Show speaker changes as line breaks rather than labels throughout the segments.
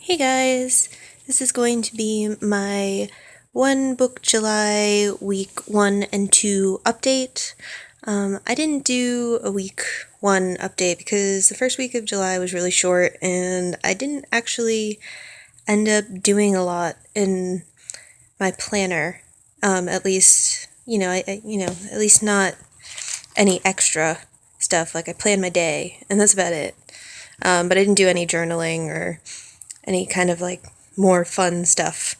Hey guys, this is going to be my One Book July week 1 and 2 update. I didn't do a week 1 update because the first week of July was really short and I didn't actually end up doing a lot in my planner. At least, at least not any extra stuff. Like I planned my day and that's about it. But I didn't do any journaling or any kind of like more fun stuff,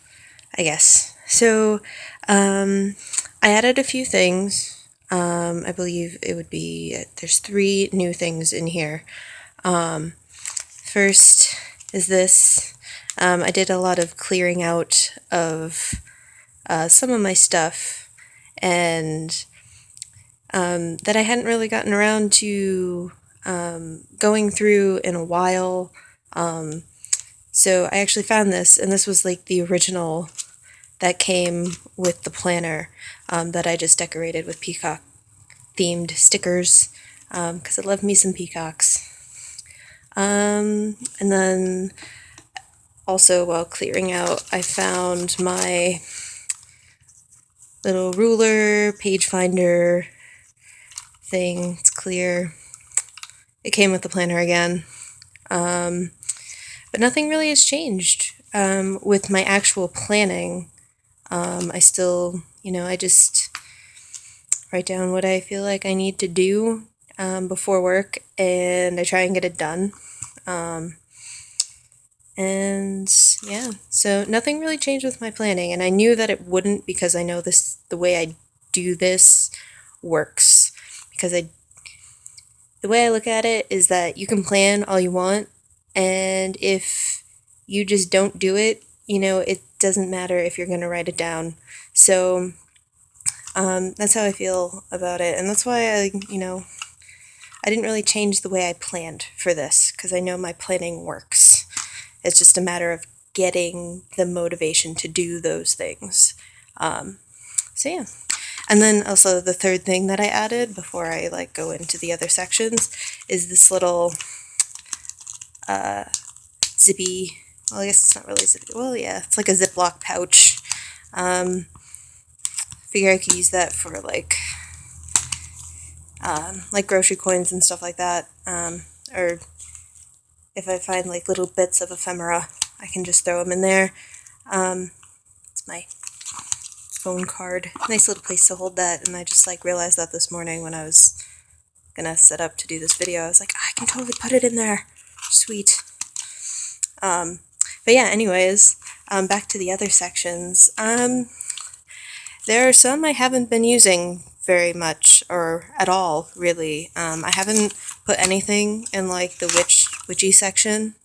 I guess. So I added a few things. I believe it would be, there's 3 new things in here. First is this. I did a lot of clearing out of some of my stuff and that I hadn't really gotten around to going through in a while. So I actually found this, and this was like the original that came with the planner that I just decorated with peacock themed stickers because I love me some peacocks. And then also while clearing out, I found my little ruler, page finder thing. It's clear. It came with the planner again. But nothing really has changed with my actual planning. I still, I just write down what I feel like I need to do before work, and I try and get it done. And yeah, so nothing really changed with my planning, and I knew that it wouldn't because I know the way I do this works. Because the way I look at it is that you can plan all you want, and if you just don't do it, it doesn't matter if you're going to write it down. So that's how I feel about it, and that's why I didn't really change the way I planned for this, because I know my planning works. It's just a matter of getting the motivation to do those things. So yeah. And then also the third thing that I added before I go into the other sections is this little zippy, well, I guess it's not really zippy, well, yeah, it's like a Ziploc pouch. Figure I could use that for like grocery coins and stuff like that, or if I find like little bits of ephemera, I can just throw them in there. It's my phone card. Nice little place to hold that, and I just realized that this morning when I was gonna set up to do this video. I was like, I can totally put it in there. Sweet. But yeah, anyways, back to the other sections. There are some I haven't been using very much, or at all, really. I haven't put anything in the witchy section.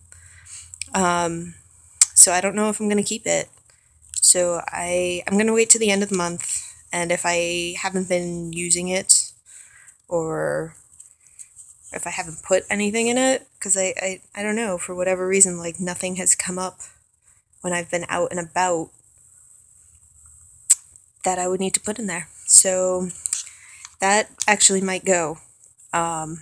So I don't know if I'm gonna keep it. So I'm gonna wait to the end of the month, and if I haven't been using it, or if I haven't put anything in it, because I don't know, for whatever reason, nothing has come up when I've been out and about that I would need to put in there. So that actually might go. And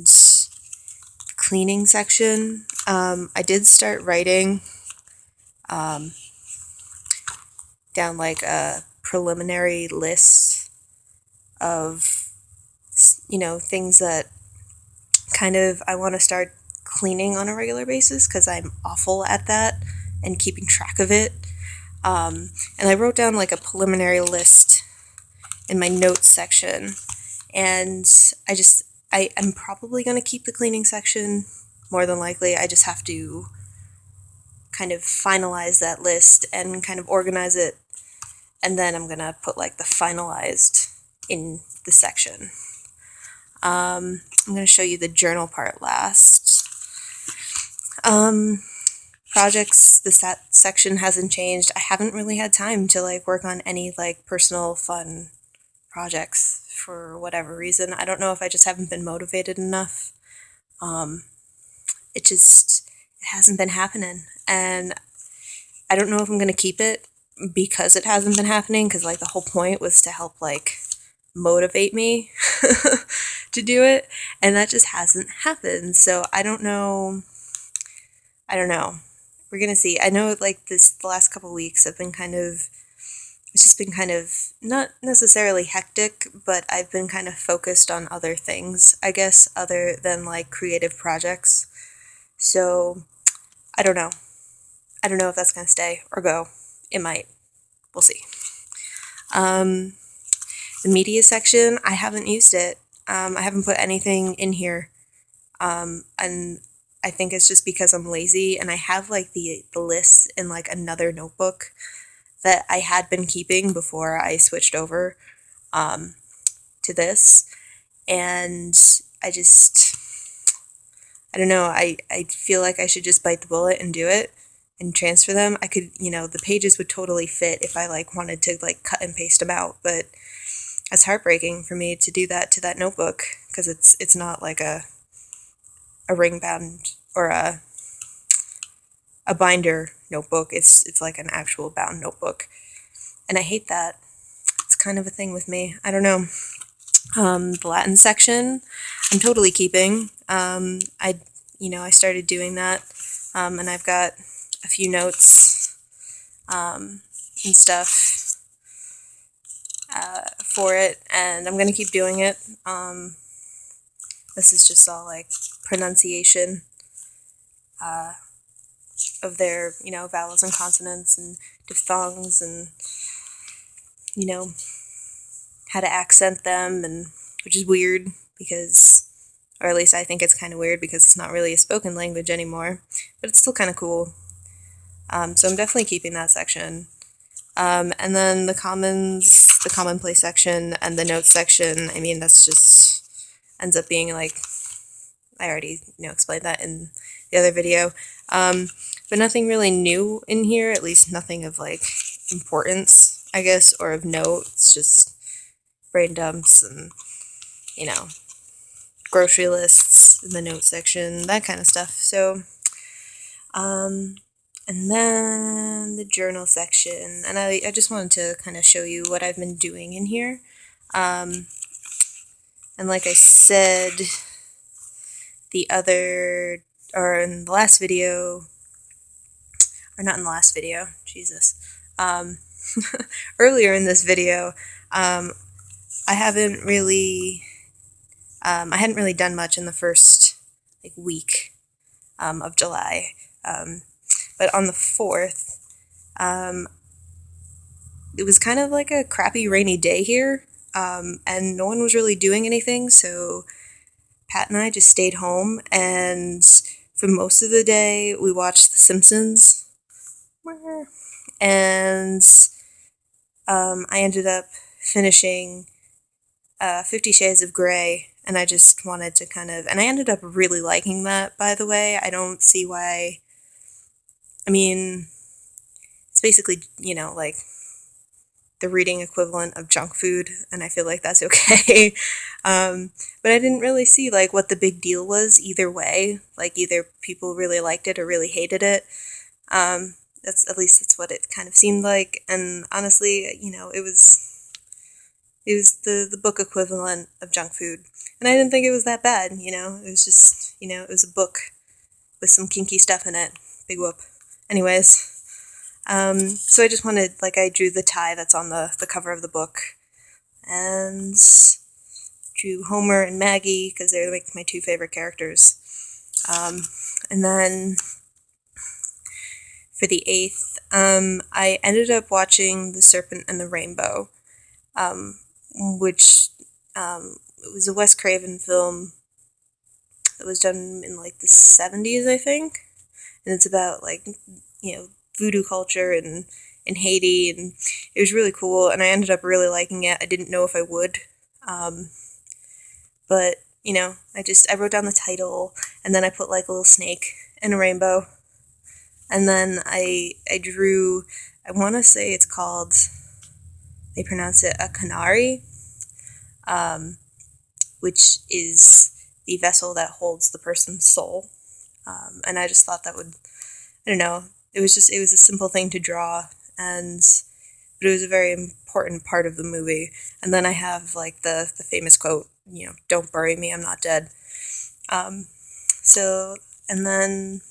the cleaning section, I did start writing down a preliminary list of things that kind of I want to start cleaning on a regular basis, because I'm awful at that and keeping track of it. And I wrote down a preliminary list in my notes section, and I'm probably going to keep the cleaning section, more than likely. I just have to kind of finalize that list and kind of organize it, and then I'm going to put the finalized in the section. I'm going to show you the journal part last. Projects, section hasn't changed. I haven't really had time to work on any personal fun projects for whatever reason. I don't know if I just haven't been motivated enough. It hasn't been happening, and I don't know if I'm going to keep it because it hasn't been happening, because the whole point was to help motivate me to do it, and that just hasn't happened. So I don't know I don't know. We're gonna see. I know like the last couple weeks have been it's just been kind of not necessarily hectic, but I've been kind of focused on other things, I guess, other than like creative projects. So I don't know. I don't know if that's gonna stay or go. It might. We'll see. Um, the media section, I haven't used it. I haven't put anything in here. And I think it's just because I'm lazy and I have like the lists in like another notebook that I had been keeping before I switched over to this. And I just, I don't know, I feel like I should just bite the bullet and do it and transfer them. I could, the pages would totally fit if I like wanted to like cut and paste them out, but it's heartbreaking for me to do that to that notebook because it's not like a ring bound or a binder notebook. It's like an actual bound notebook, and I hate that. It's kind of a thing with me. I don't know. The Latin section, I'm totally keeping. I started doing that, and I've got a few notes and stuff for it, and I'm gonna keep doing it. This is just all like pronunciation of their, vowels and consonants and diphthongs and, how to accent them, and which is weird because, or at least I think it's kind of weird because it's not really a spoken language anymore, but it's still kind of cool. So I'm definitely keeping that section. And then the commonplace section and the notes section, I mean, that's just ends up being like, I already, explained that in the other video. But nothing really new in here, at least nothing of like importance, I guess, or of note. It's just brain dumps and, grocery lists in the note section, that kind of stuff. So, and then the journal section, and I just wanted to kind of show you what I've been doing in here. And like I said, in the last video, or not in the last video, Jesus, earlier in this video, I hadn't really done much in the first like week of July, but on the 4th, it was kind of like a crappy rainy day here, and no one was really doing anything, so Pat and I just stayed home, and for most of the day we watched The Simpsons, and I ended up finishing 50 Shades of Grey, and I just wanted to and I ended up really liking that, by the way. I don't see why. I mean, it's basically, like the reading equivalent of junk food, and I feel like that's okay. But I didn't really see like what the big deal was either way. Like either people really liked it or really hated it. That's what it kind of seemed like. And honestly, it was the book equivalent of junk food, and I didn't think it was that bad. It was just it was a book with some kinky stuff in it. Big whoop. Anyways. So I just wanted, I drew the tie that's on the cover of the book, and drew Homer and Maggie, because they're like my two favorite characters. And then, for the 8th, I ended up watching The Serpent and the Rainbow, which, it was a Wes Craven film that was done in, the 70s, I think, and it's about, voodoo culture and in Haiti, and it was really cool, and I ended up really liking it. I didn't know if I would, but I wrote down the title, and then I put a little snake and a rainbow, and then I drew, I want to say it's called, they pronounce it a canary, which is the vessel that holds the person's soul, and I just thought that would, I don't know, it was a simple thing to draw, but it was a very important part of the movie. And then I have the famous quote, "Don't bury me, I'm not dead." So, and then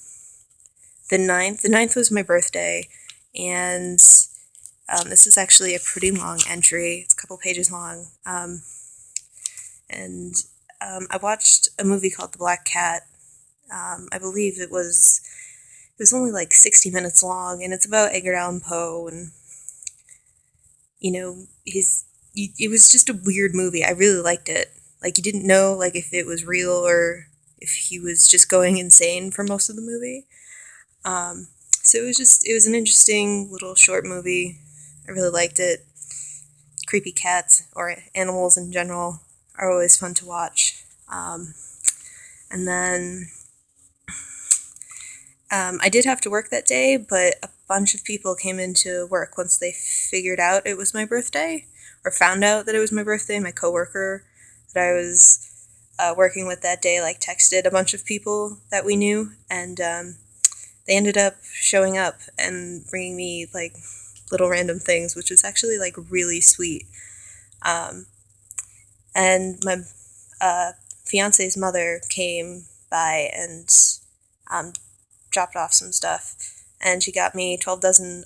The ninth was my birthday, and this is actually a pretty long entry. It's a couple pages long. And I watched a movie called The Black Cat. I believe it was only like 60 minutes long, and it's about Edgar Allan Poe, and it was just a weird movie. I really liked it. Like, you didn't know like if it was real or if he was just going insane for most of the movie. So it was an interesting little short movie. I really liked it. Creepy cats or animals in general are always fun to watch. And then I did have to work that day, but a bunch of people came into work once they figured out it was my birthday, or found out that it was my birthday. My coworker that I was working with that day like texted a bunch of people that we knew, and they ended up showing up and bringing me like little random things, which was actually like really sweet. And my fiance's mother came by and dropped off some stuff, and she got me 12 dozen,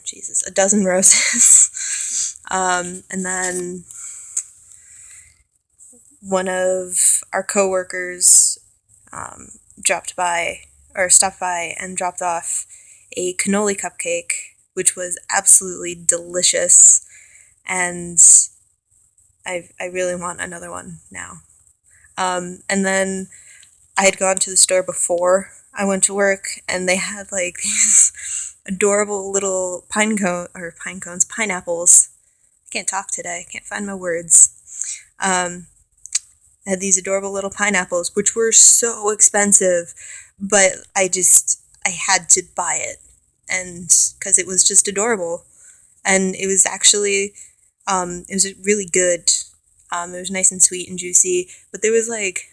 Jesus, a dozen roses. And then one of our coworkers stopped by and dropped off a cannoli cupcake, which was absolutely delicious, and I really want another one now. And then I had gone to the store before I went to work, and they had like these adorable little pineapples. I can't talk today. I can't find my words. They had these adorable little pineapples, which were so expensive, but I had to buy it, and because it was just adorable, and it was actually, it was really good. It was nice and sweet and juicy, but there was like,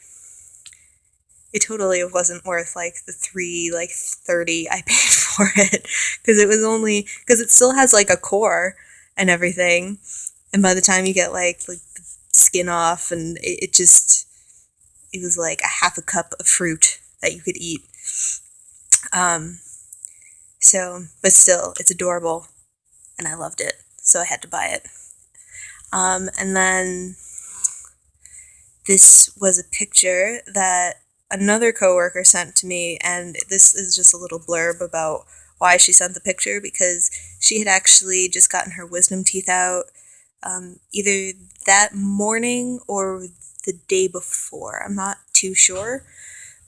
it totally wasn't worth like the $3.30 I paid for it, because it still has like a core and everything, and by the time you get like the skin off, and it was like a half a cup of fruit that you could eat. But still, it's adorable, and I loved it, so I had to buy it. And then this was a picture that another coworker sent to me, and this is just a little blurb about why she sent the picture, because she had actually just gotten her wisdom teeth out either that morning or the day before. I'm not too sure,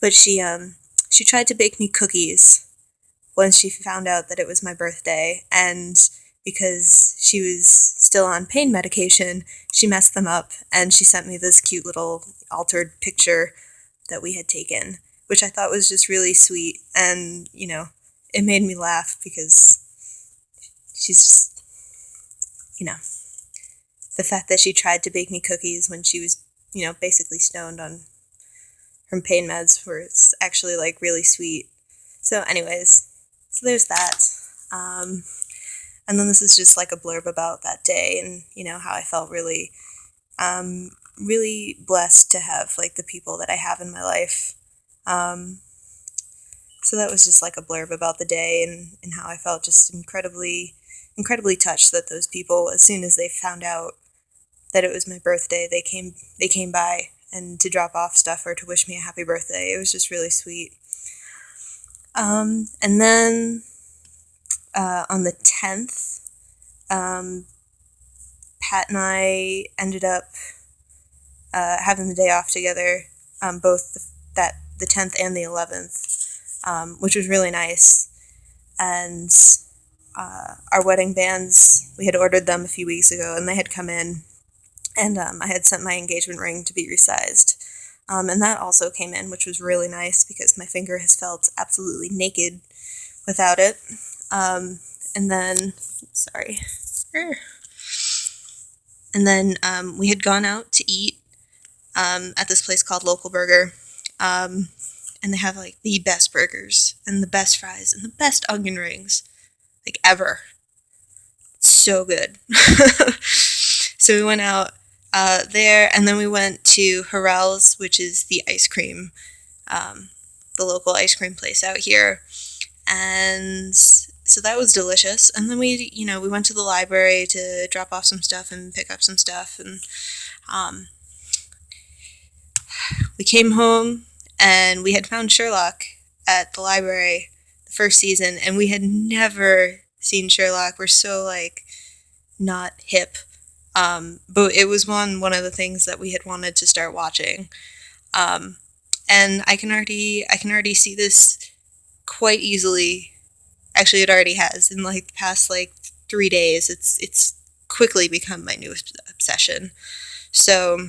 but she tried to bake me cookies when she found out that it was my birthday, and because she was still on pain medication, she messed them up, and she sent me this cute little altered picture that we had taken, which I thought was just really sweet, and, it made me laugh because she's just, the fact that she tried to bake me cookies when she was, basically stoned on her pain meds was actually, like, really sweet. So anyways, so there's that. And then this is just, like, a blurb about that day and, how I felt really, really blessed to have, like, the people that I have in my life. So that was just, like, a blurb about the day and how I felt just incredibly, incredibly touched that those people, as soon as they found out that it was my birthday, they came by and to drop off stuff or to wish me a happy birthday. It was just really sweet. And then on the 10th, Pat and I ended up having the day off together, both the 10th and the 11th, which was really nice. And our wedding bands, we had ordered them a few weeks ago, and they had come in, and I had sent my engagement ring to be resized. And that also came in, which was really nice because my finger has felt absolutely naked without it. And then, sorry. And then we had gone out to eat at this place called Local Burger. And they have like the best burgers and the best fries and the best onion rings like ever. So good. So we went out there, and then we went to Harrell's, which is the ice cream, the local ice cream place out here. and so that was delicious. And then we went to the library to drop off some stuff and pick up some stuff, and um, we came home and we had found Sherlock at the library the first season, and we had never seen Sherlock. We're so like not hip. But it was one of the things that we had wanted to start watching. Um, and I can already see this quite easily. Actually, it already has in like the past like 3 days. It's quickly become my new obsession. So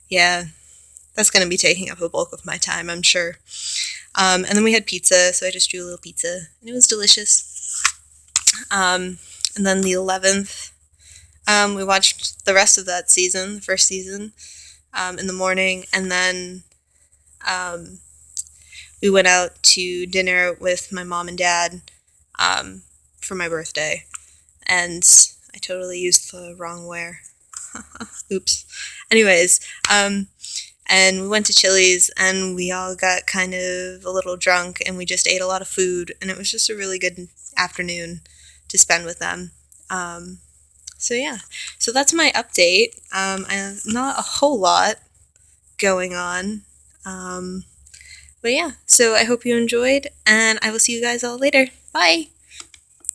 yeah, that's going to be taking up a bulk of my time, I'm sure. And then we had pizza, so I just drew a little pizza, and it was delicious. And then the 11th, we watched the rest of that season, the first season, in the morning, and then um, we went out to dinner with my mom and dad for my birthday, and I totally used the wrong wear. Oops. Anyways, and we went to Chili's, and we all got kind of a little drunk, and we just ate a lot of food, and it was just a really good afternoon to spend with them. So yeah, so that's my update. Not a whole lot going on. But yeah, so I hope you enjoyed, and I will see you guys all later. Bye!